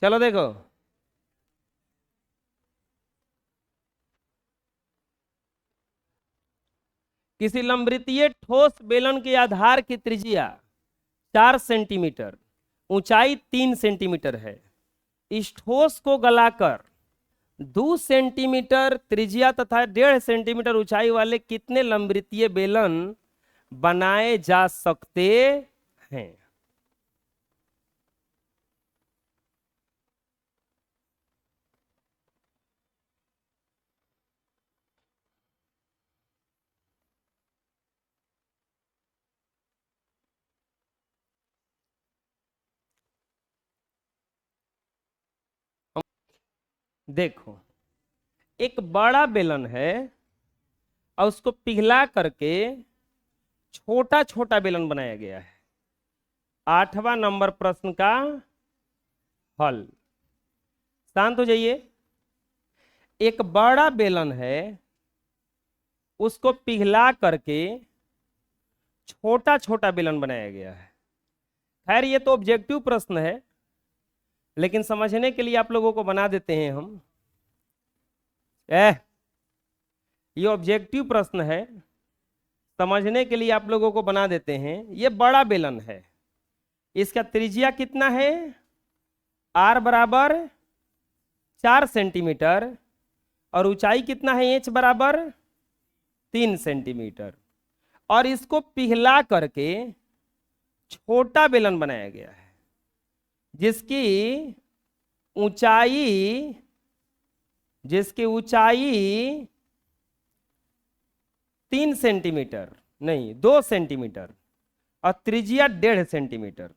चलो देखो, किसी लंबवृत्तीय ठोस बेलन के आधार की त्रिज्या 4 सेंटीमीटर, ऊंचाई 3 सेंटीमीटर है। इस ठोस को गलाकर 2 सेंटीमीटर त्रिज्या तथा 1.5 सेंटीमीटर ऊंचाई वाले कितने लंबवृत्तीय बेलन बनाए जा सकते हैं? देखो, एक बड़ा बेलन है और उसको पिघला करके छोटा छोटा बेलन बनाया गया है। 8वां नंबर प्रश्न का हल। शांत हो जाइए। एक बड़ा बेलन है, उसको पिघला करके छोटा छोटा बेलन बनाया गया है। खैर ये तो ऑब्जेक्टिव प्रश्न है, लेकिन समझने के लिए आप लोगों को बना देते हैं हम। ये ऑब्जेक्टिव प्रश्न है, समझने के लिए आप लोगों को बना देते हैं। ये बड़ा बेलन है, इसका त्रिज्या कितना है? r बराबर 4 सेंटीमीटर और ऊंचाई कितना है? h बराबर 3 सेंटीमीटर। और इसको पिघला करके छोटा बेलन बनाया गया है, जिसकी ऊंचाई 3 सेंटीमीटर नहीं 2 सेंटीमीटर और त्रिज्या 1.5 सेंटीमीटर।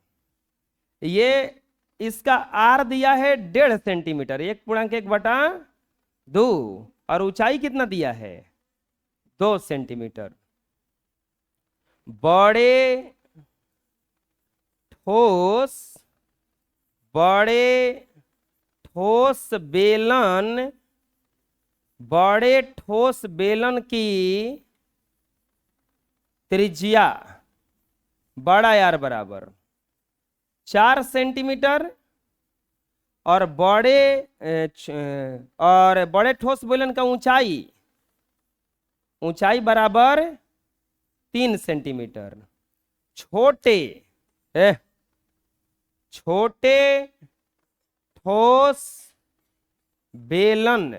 ये इसका आर दिया है 1.5 सेंटीमीटर, 1/1/2, और ऊंचाई कितना दिया है? 2 सेंटीमीटर। बड़े ठोस बेलन की त्रिज्या बड़ा यार बराबर 4 सेंटीमीटर और बड़े ठोस बेलन का ऊंचाई बराबर 3 सेंटीमीटर। छोटे ठोस बेलन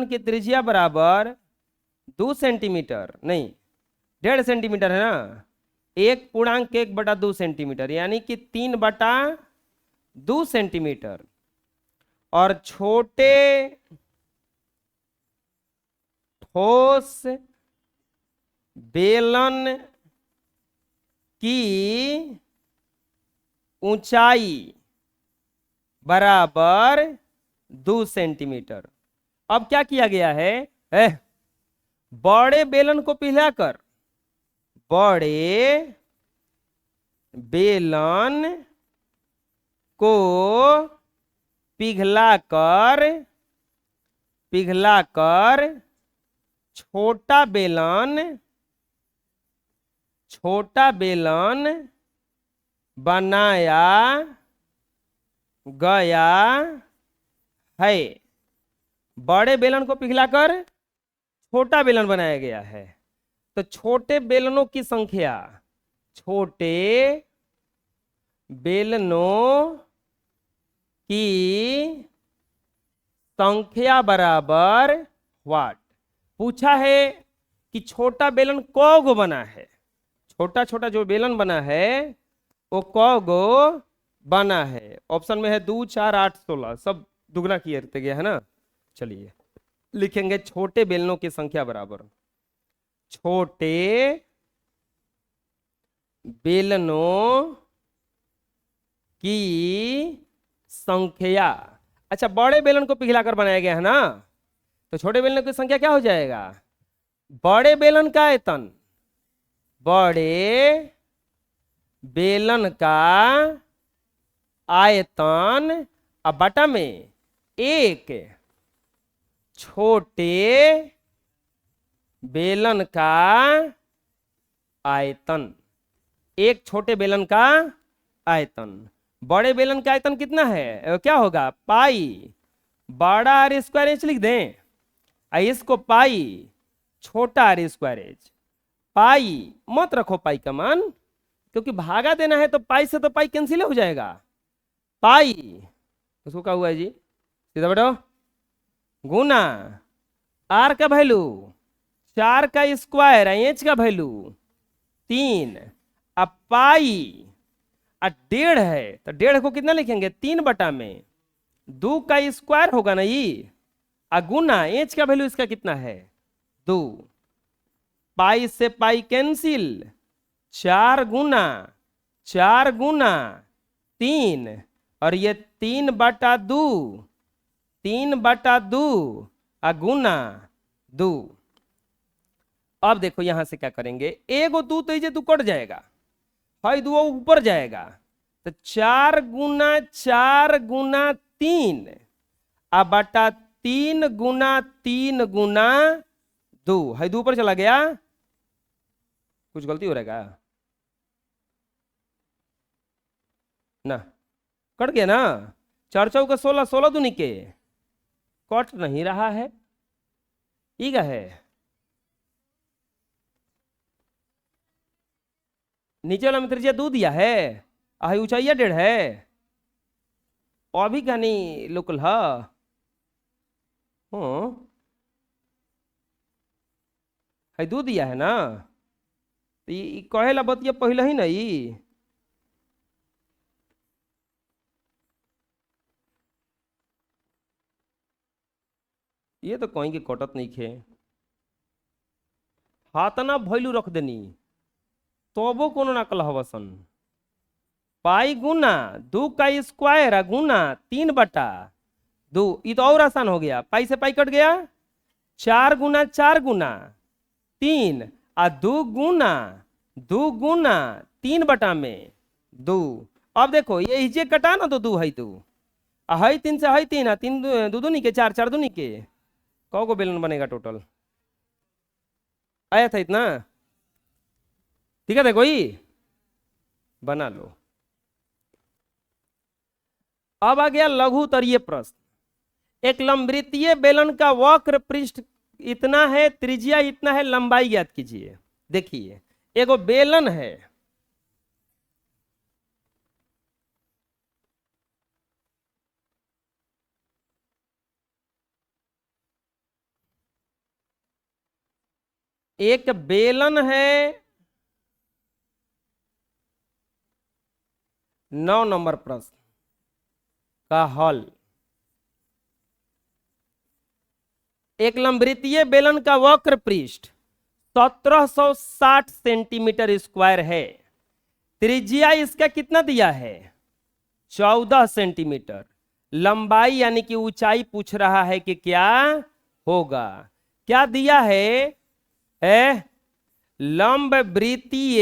की त्रिज्या बराबर 2 सेंटीमीटर नहीं 1.5 सेंटीमीटर है ना, 1/1/2 सेंटीमीटर, यानी कि 3/2 सेंटीमीटर। और छोटे ठोस बेलन की ऊंचाई बराबर 2 सेंटीमीटर। अब क्या किया गया है? बड़े बेलन को पिघलाकर छोटा बेलन बनाया गया है। बड़े बेलन को पिघलाकर छोटा बेलन बनाया गया है। तो छोटे बेलनों की संख्या बराबर व्हाट? पूछा है कि छोटा बेलन कौगो बना है, छोटा छोटा जो बेलन बना है वो कौगो बना है। ऑप्शन में है 2, 4, 8, 16, सब दुगना किया गया है ना। चलिए लिखेंगे छोटे बेलनों की संख्या बराबर छोटे बेलनों की संख्या। अच्छा, बड़े बेलन को पिघलाकर बनाया गया है ना, तो छोटे बेलन की संख्या क्या हो जाएगा? बड़े बेलन का आयतन, अब बटा में 1 छोटे बेलन का आयतन, एक छोटे बेलन का आयतन। बड़े बेलन का आयतन कितना है, क्या होगा, पाई, बड़ा आर स्क्वायर एच लिख दें, इसको पाई, छोटा आर स्क्वायर एच। पाई मत रखो पाई का मान, क्योंकि भागा देना है तो पाई से तो पाई कैंसिल हो जाएगा। पाई उसको क्या हुआ है जी, सीधा बैठो, गुना आर का वैल्यू 4 का स्क्वायर, एच का वैल्यू 3, अब पाई 1.5 है तो 1.5 को कितना लिखेंगे, 3 में 2 का स्क्वायर होगा ना ये, गुना एच का वैल्यू इसका कितना है 2, पाई से पाई कैंसिल, 4 गुना 3, और ये 3/2, 3/2 गुना 2। अब देखो यहां से क्या करेंगे, एगो 2 तो ये 2 कट जाएगा, है 2 ऊपर जाएगा, तो 4 गुना 3 बटा 3 गुना 3 गुना 2, है 2 ऊपर चला गया, कुछ गलती हो रहा है क्या ना, कट गया ना, 4 चौका 16, 16 दूनी के कट नहीं रहा है, ये क्या है, नीचे वाला में त्रिज्या 2 दिया है, ऊंचाइया 1.5 है, अभी का नहीं लोकल है, है 2 दिया है ना, तो ये कहेला बतिया पहले ही नहीं, ये तो कहीं के कटत नहीं खे, हाथना वैल्यू रख देनी तबो कोनो नकल हवसन, पाई गुना 2 का स्क्वायर गुना 3/2, ये तो और आसान हो गया, पाई से पाई कट गया, 4 गुना 4 गुना 3 2 गुना 3/2। अब देखो ये जे कटा ना तो 2 है 2, है 3 से है 3, 3 2 दूनी के 4, 4 दूनी के, कौ को बेलन बनेगा टोटल, आया था इतना, ठीक है, देखो ही बना लो। अब आ गया लघु तरीय प्रश्न, एक लंबवृत्तीय बेलन का वक्र पृष्ठ इतना है, त्रिज्या इतना है, लंबाई ज्ञात कीजिए। देखिए एगो बेलन है, एक बेलन है, 9 नंबर प्रश्न का हल, एक लंबवृत्तीय बेलन का वक्र पृष्ठ 1760 सेंटीमीटर स्क्वायर है, त्रिज्या इसका कितना दिया है 14 सेंटीमीटर, लंबाई यानी कि ऊंचाई पूछ रहा है कि क्या होगा, क्या दिया है, लंबवृत्तीय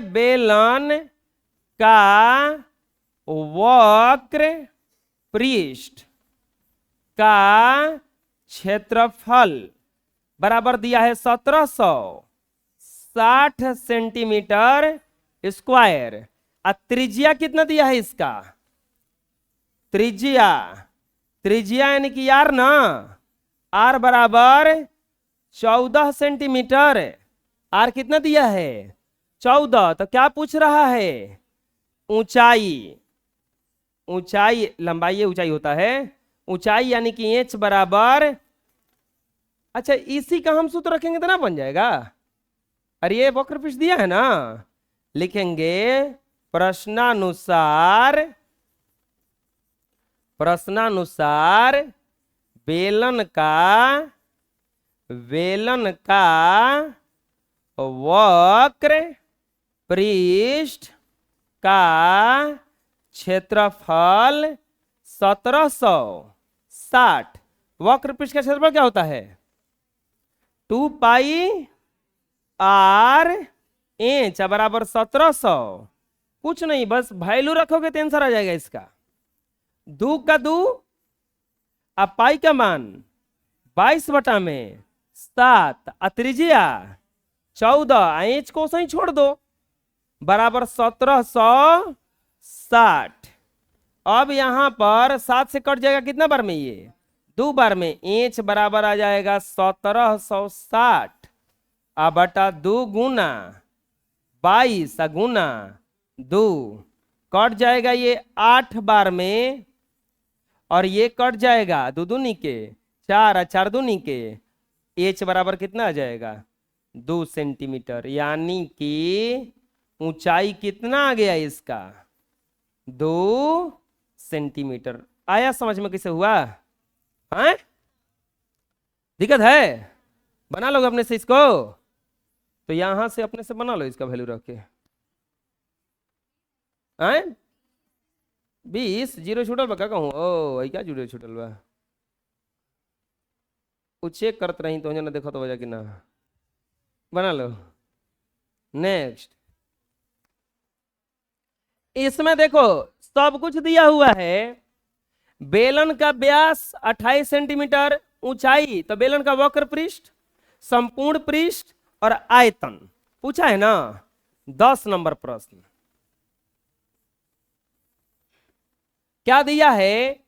बेलन का वक्र पृष्ठ का क्षेत्रफल बराबर दिया है 1760 सेंटीमीटर स्क्वायर, और त्रिज्या कितना दिया है इसका, त्रिज्या यानी कि यार ना, आर बराबर 14 सेंटीमीटर, आर कितना दिया है 14, तो क्या पूछ रहा है, ऊंचाई, लंबाई ऊंचाई होता है, ऊंचाई यानी कि एच बराबर, अच्छा इसी का हम सूत्र रखेंगे तो ना बन जाएगा, अरे ये वक्र पृष्ठ दिया है ना, लिखेंगे प्रश्नानुसार बेलन का वक्र पृष्ठ का क्षेत्रफल 1760, वक्र पृष्ठ का क्षेत्रफल क्या होता है 2 पाई आर एच बराबर 1700, कुछ नहीं बस वैल्यू रखोगे तो आंसर आ जाएगा इसका, 2 का 2 अब पाई का मान 22/7 त्रिज्या 14, इंच को सही छोड़ दो, बराबर 1760। अब यहां पर 7 से कट जाएगा कितना बार में, ये 2 बार में, इंच बराबर आ जाएगा 1760 बटा 2 गुना 22 गुना 2, कट जाएगा ये 8 बार में, और ये कट जाएगा 2 दूनी के 4 4 दूनी के, एच बराबर कितना आ जाएगा 2 सेंटीमीटर, यानी कि ऊंचाई कितना आ गया इसका 2 सेंटीमीटर। आया समझ में कैसे हुआ है? दिक्कत है? बना लोगे अपने से इसको, तो यहां से अपने से बना लो इसका वैल्यू रख के। 20 जीरो छूटल बा, का कहूँ ओ क्या जीरो छूटल बा, चेक करत रही तो ना देखो तो वजह कि ना, बना लो। नेक्स्ट, इसमें देखो सब कुछ दिया हुआ है। बेलन का व्यास 28 सेंटीमीटर, ऊंचाई तो बेलन का वक्र पृष्ठ, संपूर्ण पृष्ठ और आयतन पूछा है ना। 10 नंबर प्रश्न क्या दिया है,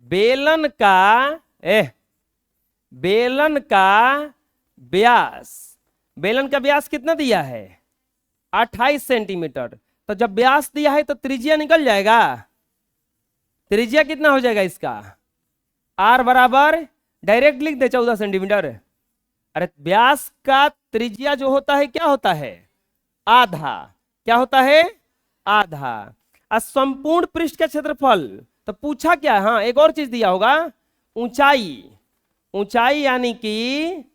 बेलन का व्यास, बेलन का व्यास कितना दिया है 28 सेंटीमीटर। तो जब व्यास दिया है तो त्रिज्या निकल जाएगा, त्रिज्या कितना हो जाएगा इसका, आर बराबर डायरेक्ट लिख दे 14 सेंटीमीटर। अरे व्यास का त्रिज्या जो होता है क्या होता है, आधा, क्या होता है आधा। संपूर्ण पृष्ठ का क्षेत्रफल तो पूछा क्या, हाँ एक और चीज दिया होगा, ऊंचाई, ऊंचाई यानी कि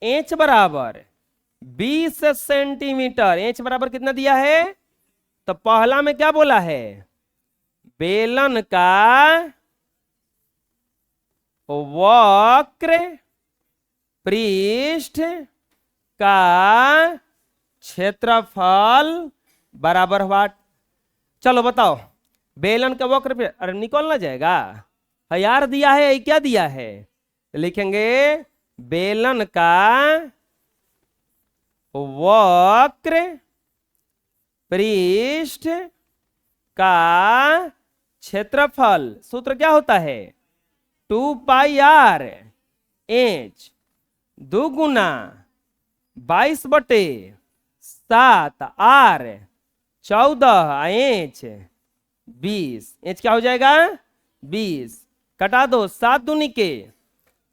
इंच बराबर 20 सेंटीमीटर, इंच बराबर कितना दिया है, तो पहला में क्या बोला है, बेलन का वक्र पृष्ठ का क्षेत्रफल बराबर हुआ। चलो बताओ, बेलन का वक्र पृष्ठ, अरे निकल ना जाएगा, यार दिया है क्या दिया है, लिखेंगे बेलन का वक्र पृष्ठ का क्षेत्रफल, सूत्र क्या होता है 2πr इंच, 2 गुना 22/7 आर 14 इंच 20, इंच क्या हो जाएगा 20, कटा दो 7 दूनी के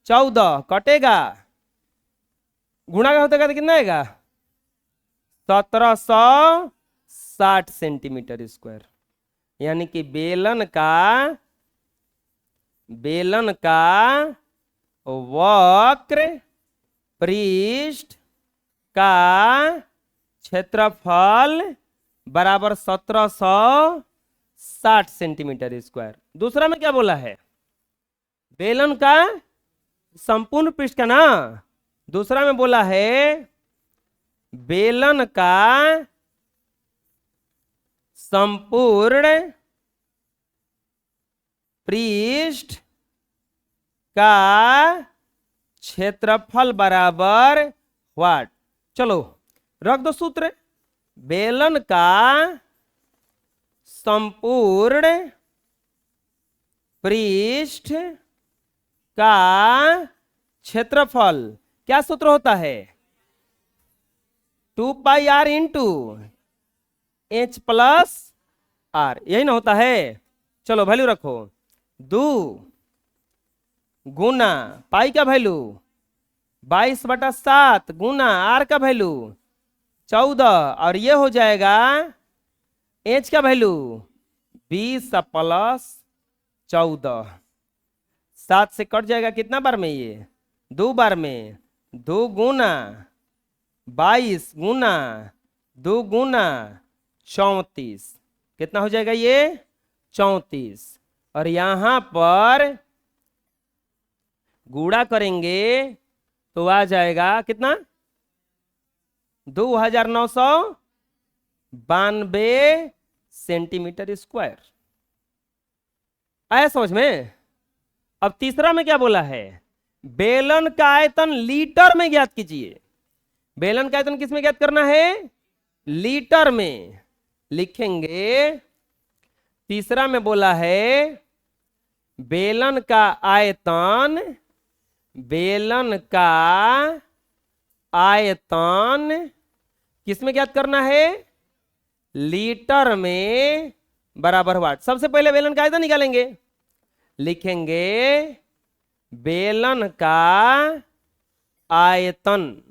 14, कटेगा गुणा का होता है कितना आएगा 1760 सेंटीमीटर स्क्वायर। यानी कि बेलन का वक्र पृष्ठ का क्षेत्रफल बराबर 1760 सेंटीमीटर स्क्वायर। दूसरा में क्या बोला है, बेलन का संपूर्ण पृष्ठ का ना, दूसरा में बोला है बेलन का संपूर्ण पृष्ठ का क्षेत्रफल बराबर व्हाट। चलो रख दो सूत्र, बेलन का संपूर्ण पृष्ठ का क्षेत्रफल क्या सूत्र होता है 2πr into H plus are, यही ना होता है। चलो वैल्यू रखो, 2 गुना पाई का वैल्यू 22/7 गुना आर का वैल्यू 14, और ये हो जाएगा एच का वैल्यू 20 प्लस 14, 7 से कट जाएगा कितना बार में, ये 2 बार में, 2 गुना 22 गुना 2 गुना 34, कितना हो जाएगा ये 34, और यहां पर गुणा करेंगे तो आ जाएगा कितना 2992 सेंटीमीटर स्क्वायर। आया समझ में। अब तीसरा में क्या बोला है, बेलन का आयतन लीटर में ज्ञात कीजिए। बेलन का आयतन किस में ज्ञात करना है? लीटर में। लिखेंगे तीसरा में बोला है बेलन का आयतन, बेलन का आयतन किस में ज्ञात करना है? लीटर में बराबर वाट। सबसे पहले बेलन का आयतन निकालेंगे। लिखेंगे बेलन का आयतन,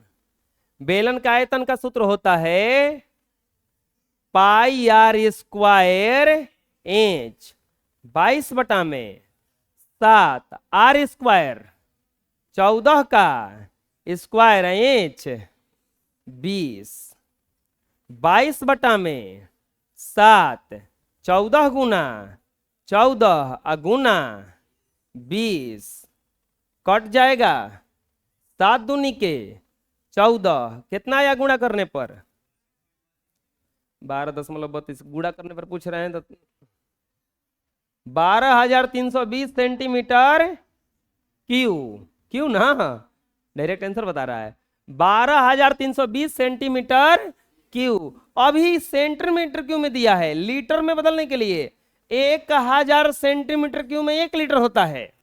बेलन का आयतन का सूत्र होता है pi r square inch, 22/7 r square 14 का स्क्वायर इंच 20, 22/7 14 गुना 14 गुना 20 कट जाएगा, 7 दूनी के 14, कितना आया गुणा करने पर? 12.32 गुणा करने पर पूछ रहे हैं तो 12,320 सेंटीमीटर क्यू ना, डायरेक्ट आंसर बता रहा है 12,320 सेंटीमीटर क्यू। अभी सेंटीमीटर क्यू में दिया है, लीटर में बदलने के लिए 1,000 सेंटीमीटर क्यू में 1 लीटर होता है,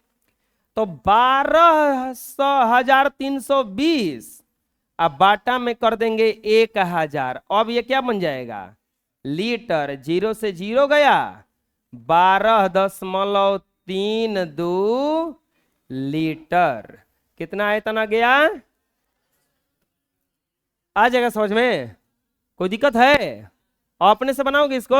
तो 12,320 अब बाटा में कर देंगे 1,000। अब ये क्या बन जाएगा? लीटर। 0 से 0 गया, 12.32 लीटर। कितना आयतन आ गया? आ जाएगा समझ में? कोई दिक्कत है? अपने से बनाओगे इसको?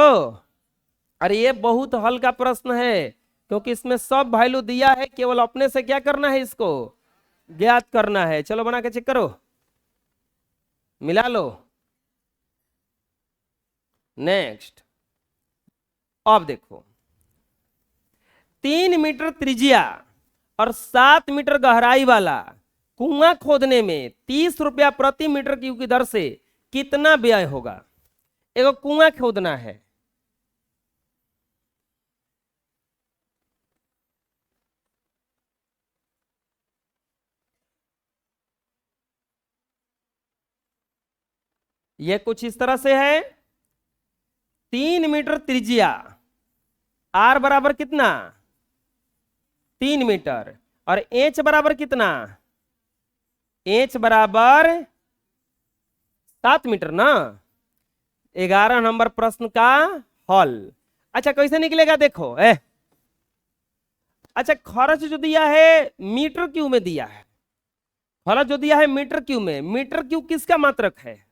अरे ये बहुत हल्का प्रश्न है, क्योंकि इसमें सब वैल्यू दिया है, केवल अपने से क्या करना है? इसको ज्ञात करना है। चलो बना के चेक करो, मिला लो। नेक्स्ट, अब देखो 3 मीटर त्रिज्या और 7 मीटर गहराई वाला कुआं खोदने में 30 रुपया प्रति मीटर क्यूब की दर से कितना व्यय होगा? एगो कुआं खोदना है, ये कुछ इस तरह से है। 3 मीटर त्रिज्या, आर बराबर कितना? 3 मीटर, और एच बराबर कितना? एच बराबर 7 मीटर ना। 11 नंबर प्रश्न का हल। अच्छा कैसे निकलेगा देखो। अच्छा खर्च जो दिया है मीटर क्यूब में दिया है, खर्च जो दिया है मीटर क्यूब में, मीटर क्यूब किसका मात्रक है?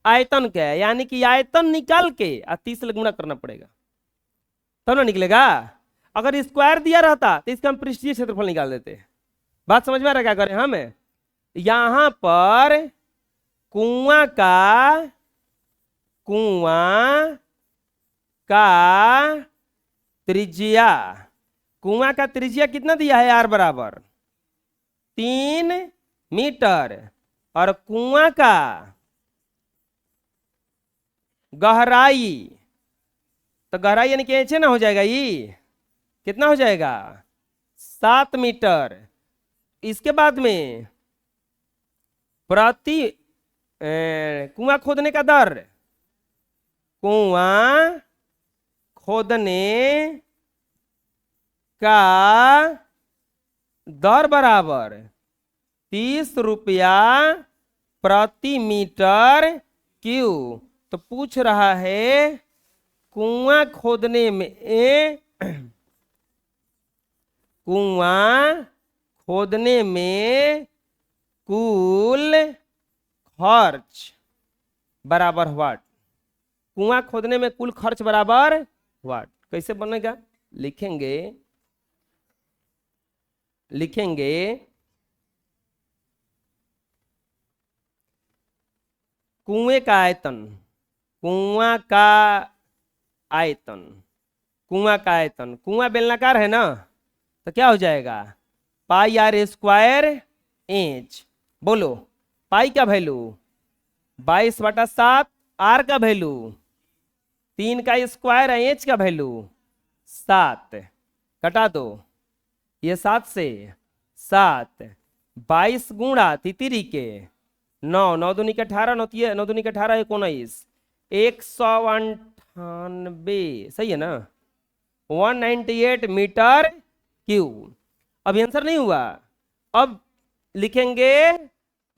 आयतन का है, यानी कि आयतन निकाल के 30 से गुणा करना पड़ेगा तब ना निकलेगा। अगर स्क्वायर दिया रहता तो इसका हम पृष्ठीय क्षेत्रफल निकाल देते। बात समझ में आ रहा है? क्या करें हम? यहां पर कुआं का त्रिज्या, कुआं का त्रिज्या कितना दिया है? आर बराबर 3 मीटर, और कुआं का गहराई, तो गहराई यानी कि एच ना हो जाएगा, ये कितना हो जाएगा? 7 मीटर। इसके बाद में प्रति कुआं खोदने का दर, कुआं खोदने का दर बराबर 30 रुपया प्रति मीटर क्यूब। तो पूछ रहा है कुआं खोदने में कुआं खोदने में कुल खर्च बराबर वाट। कुआं खोदने में कुल खर्च बराबर वाट। कैसे बनेगा? लिखेंगे कुएं का आयतन, कुआं का आयतन, कुआं का आयतन, कुआं बेलनाकार है ना, तो क्या हो जाएगा? पाई आर स्क्वायर इंच। बोलो पाई का वैल्यू 22/7, आर का वैल्यू 3 का स्क्वायर है, इंच का वैल्यू 7, कटा दो, ये 7 से 7, 22 गुणा तितरी के 9, 9 दूनी के 18, 9 दूनी के 18, 19, 198, सही है ना, 198 मीटर क्यूब। अभी आंसर नहीं हुआ। अब लिखेंगे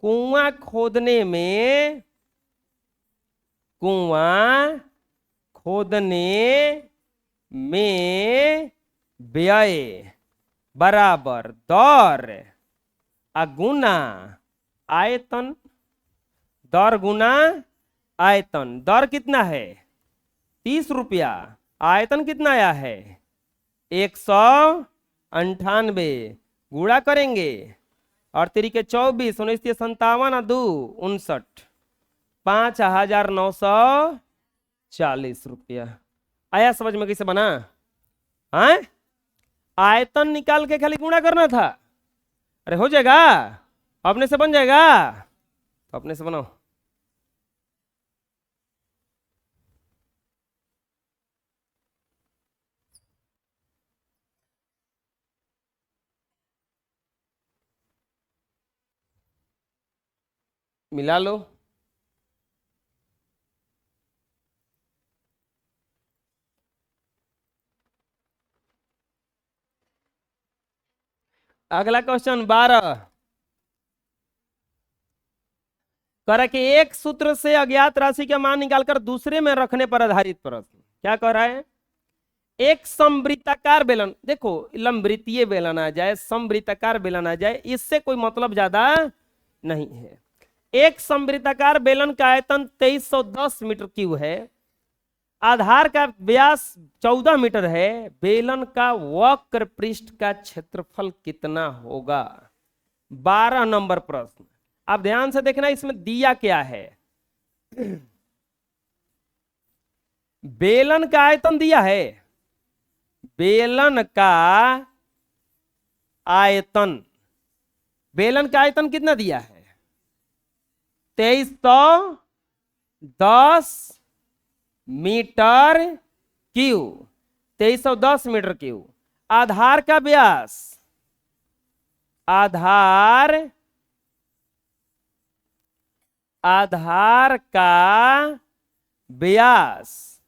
कुआं खोदने में, कुआं खोदने में व्यय बराबर दर गुना आयतन। दर गुना आयतन। दर कितना है 30 रुपया, आयतन कितना आया है 198, गुणा करेंगे और तरीके 24, 19, 57, 2, 59, 5,940 रुपया। आया समझ में कैसे बना? है आयतन निकाल के खाली गुणा करना था। अरे हो जाएगा, अपने से बन जाएगा, तो अपने से बनाओ। मिला लो। अगला क्वेश्चन 12, कह रहा है कि एक सूत्र से अज्ञात राशि का मान निकालकर दूसरे में रखने पर आधारित प्रश्न। क्या कह रहा है? एक समवृत्ताकार बेलन, देखो लंबवृत्तीय बेलन आ जाए, समवृत्ताकार बेलन आ जाए, इससे कोई मतलब ज्यादा नहीं है। एक समवृत्ताकार बेलन का आयतन 2310 मीटर क्यूब है, आधार का व्यास 14 मीटर है, बेलन का वक्र पृष्ठ का क्षेत्रफल कितना होगा? 12 नंबर प्रश्न। आप ध्यान से देखना, इसमें दिया क्या है। बेलन का आयतन दिया है, बेलन का आयतन, बेलन का आयतन कितना दिया है 2310 मीटर क्यूब, 2310 मीटर क्यूब। आधार का व्यास, आधार का व्यास,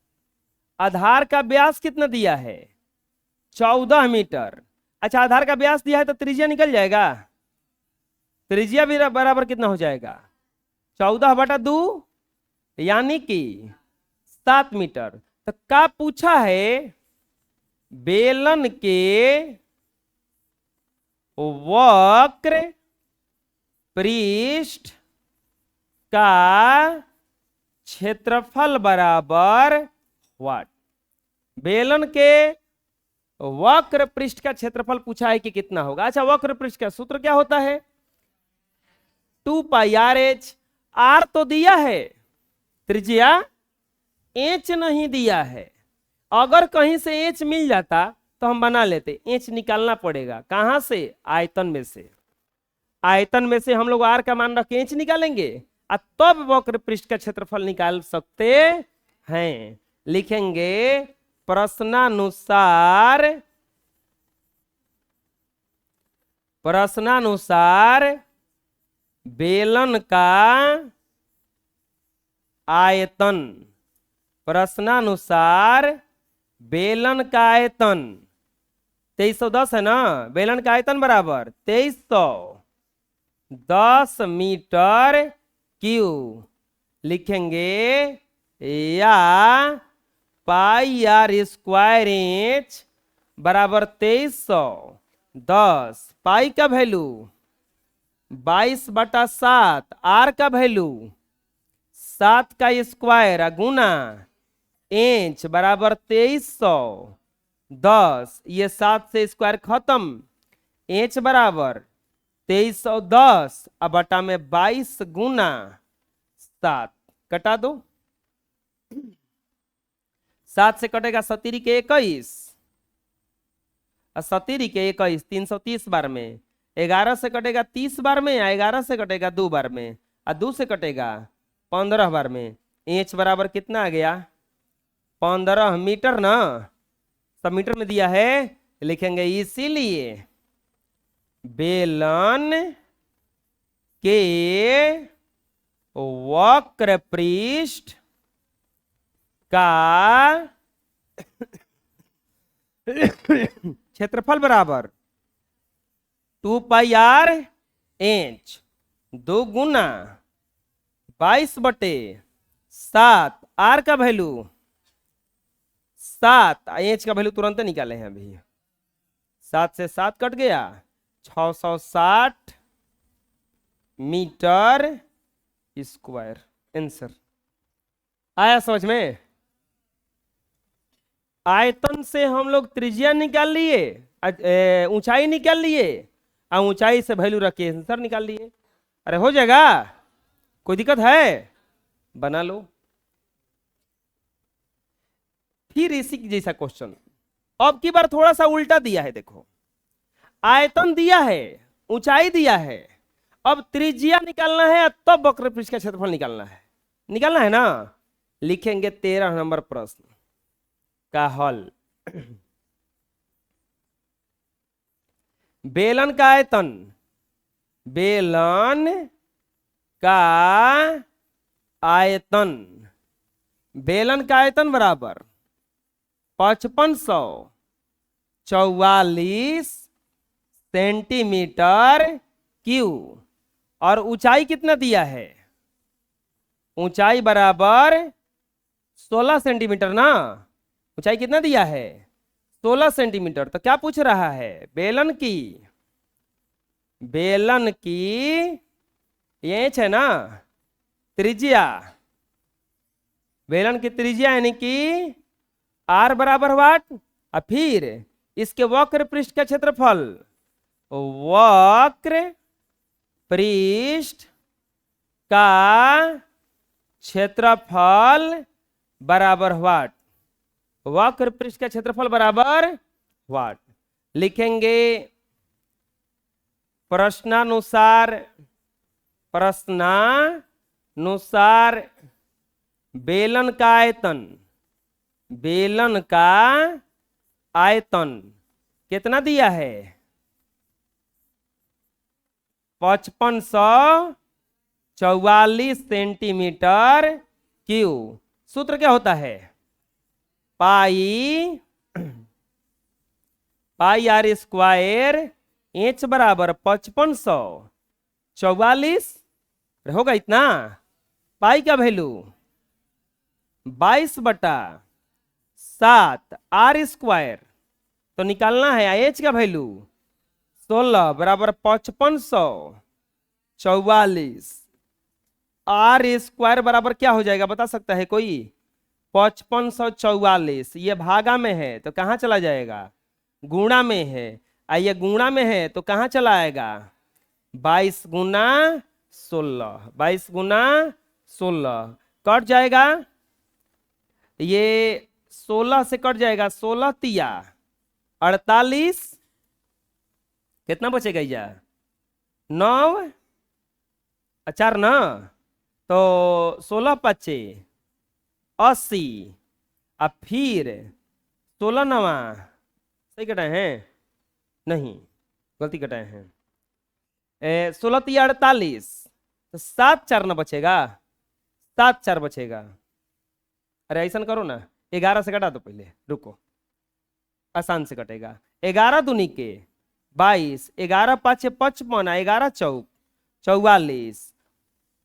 आधार का व्यास कितना दिया है 14 मीटर। अच्छा, आधार का व्यास दिया है तो त्रिज्या निकल जाएगा। त्रिज्या भी बराबर कितना हो जाएगा 14/2, यानी कि 7 मीटर। तो क्या पूछा है? बेलन के वक्र पृष्ठ का क्षेत्रफल बराबर व्हाट? बेलन के वक्र पृष्ठ का क्षेत्रफल पूछा है कि कितना होगा। अच्छा, वक्र पृष्ठ का सूत्र क्या होता है? 2πr/h। आर तो दिया है, त्रिज्या एच नहीं दिया है। अगर कहीं से एच मिल जाता तो हम बना लेते। एच निकालना पड़ेगा कहां से? आयतन में से। आयतन में से हम लोग आर का मान रख के एच निकालेंगे और तब वक्र पृष्ठ का क्षेत्रफल निकाल सकते हैं। लिखेंगे प्रश्नानुसार, प्रश्नानुसार बेलन का आयतन, प्रश्नानुसार बेलन का आयतन 2310 है ना, बेलन का आयतन बराबर 2310 मीटर क्यूब। लिखेंगे या πr² बराबर 2310। पाई का वैल्यू 22/7, आर का वैल्यू 7 का स्क्वायर गुना इंच बराबर 2310। ये 7 से स्क्वायर खत्म, इंच बराबर 2310 अब बटा में 22 गुना 7 कटा दो। 7 से कटेगा 17 के 21, 17 के 21 330 बार में। 11 से कटेगा 30 बार में, या 11 से कटेगा 2 बार में, और 2 से कटेगा 15 बार में। इंच बराबर कितना आ गया 15 मीटर ना, सब मीटर में दिया है। लिखेंगे इसीलिए बेलन के वक्र पृष्ठ का क्षेत्रफल बराबर 2πr/इंच 2 गुना 22/7। आर का वैल्यू 7, इंच का वैल्यू तुरंत निकाले हैं अभी। 7 से 7 कट गया, 660 मीटर स्क्वायर। आंसर आया समझ में? आयतन से हम लोग त्रिज्या निकाल लिए, ऊंचाई निकाल लिए, और ऊंचाई से वैल्यू रख के आंसर निकाल लिए। अरे हो जाएगा, कोई दिक्कत है? बना लो। फिर इसी जैसा क्वेश्चन अब की बार थोड़ा सा उल्टा दिया है। देखो, आयतन दिया है, ऊंचाई दिया है, अब त्रिज्या निकालना है, तब वक्र पृष्ठ का क्षेत्रफल निकालना है ना। लिखेंगे 13 नंबर प्रश्न का हल। बेलन का आयतन, बेलन का आयतन, बेलन का आयतन बराबर 5544 सेंटीमीटर क्यूब। और ऊंचाई कितना दिया है? ऊंचाई बराबर 16 सेंटीमीटर ना। ऊंचाई कितना दिया है? 16 सेंटीमीटर। तो क्या पूछ रहा है? बेलन की ये है ना त्रिज्या, बेलन की त्रिज्या यानी कि आर बराबर वाट, और फिर इसके वक्र पृष्ठ का क्षेत्रफल, वक्र पृष्ठ का क्षेत्रफल बराबर वाट, वक्र पृष्ठ का क्षेत्रफल बराबर वाट। लिखेंगे प्रश्नानुसार बेलन का आयतन कितना दिया है? 5544 सेंटीमीटर क्यूब। सूत्र क्या होता है? पाई आर स्क्वायर, इंच बराबर 5544 होगा इतना। पाई का वैल्यू 22/7 आर स्क्वायर, तो निकालना है एच का वैल्यू 16 बराबर 5544। आर स्क्वायर बराबर क्या हो जाएगा बता सकता है कोई? 5544। ये भागा में है तो कहाँ चला जाएगा? गुणा में है। ये गुणा में है तो कहाँ चला आएगा? 22 गुना 16, 22 गुना 16 कट जाएगा। ये 16 से कट जाएगा, 16 तिया 48, कितना बचेगा? या 9 4 ना, तो 16 पचे 80, और फिर 16 नवा सही कटाए हैं? नहीं, गलती कटाए हैं। 16 तिया 48, तो 7 4 ना बचेगा, 7 4 बचेगा। अरे ऐसा करो ना, 11 से कटा दो पहले, रुको, आसान से कटेगा। 11 दूनी के 22, 11 5 55, 11 चौक 44।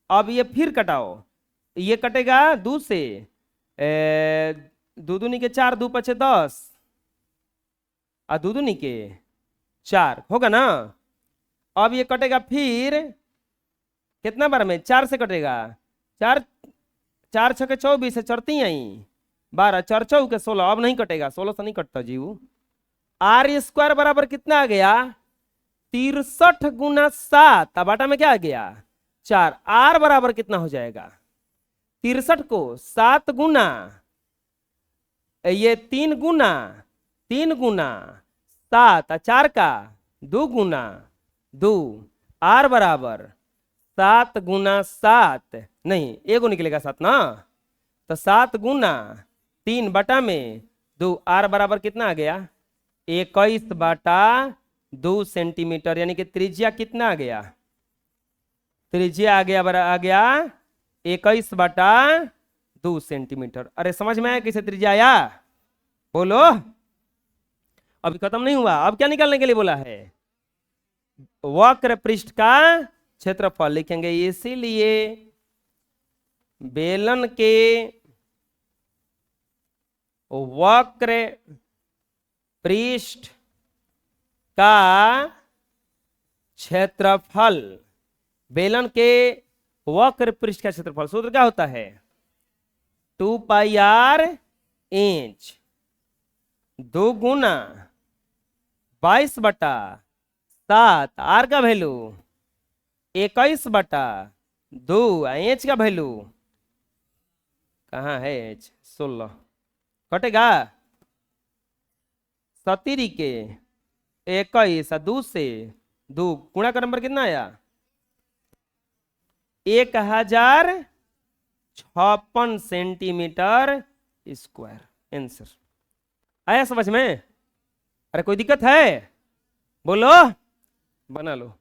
अब ये फिर कटाओ, ये कटेगा 2 से, 2 दूनी के 4, 2 5 10, और 2 दूनी के 4 होगा ना। अब ये कटेगा फिर कितना बार में? 4 से कटेगा, 4 4 6 24 से चढ़ती आई 12, 4 4 के 16। अब नहीं कटेगा, 16 से नहीं कटता जीव। आर स्क्वायर बराबर कितना आ गया? 63 गुना 7, बाटा में क्या आ गया? 4। आर बराबर कितना हो जाएगा? 63 को 7 गुना, ये 3 गुना 7, 4 का 2 गुना 2। आर बराबर 7 गुना 7, नहीं एगो निकलेगा 7 ना, तो 7 गुना 3 बटा में 2। आर बराबर कितना आ गया? 21/3। 2 सेंटीमीटर, यानी कि त्रिज्या कितना आ गया? त्रिज्या आ गया 21/2 सेंटीमीटर। अरे समझ में आया कैसे त्रिज्या आया? बोलो। अभी खत्म नहीं हुआ, अब क्या निकालने के लिए बोला है? वक्र पृष्ठ का क्षेत्रफल लिखेंगे। इसीलिए बेलन के वक्र पृष्ठ का क्षेत्रफल, बेलन के वक्र पृष्ठ का क्षेत्रफल सूत्र क्या होता है? 2πr इंच 2 गुना 22/7, आर का वैल्यू 21/2, इंच का वैल्यू कहाँ है? 16 कटेगा 70 के 21 और 2 से 2 गुणा का नंबर कितना आया? 1056 सेंटीमीटर स्क्वायर आंसर आया समझ में? अरे कोई दिक्कत है? बोलो, बना लो।